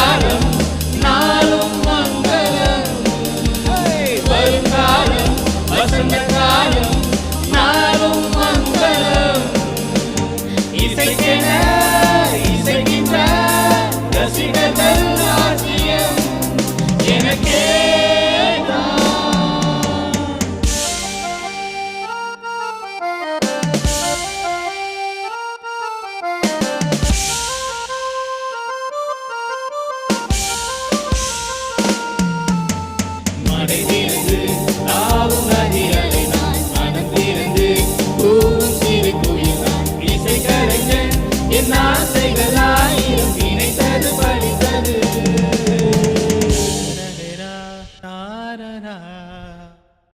காலம் நாளும் மங்களம். வருங்காலம் வசந்த காலம் நாளும் மங்களம். இசைக்கென இசைக்கின்ற ரசிகர்கள் ராஜ்யம் எனக்கே. மடையிலிருந்து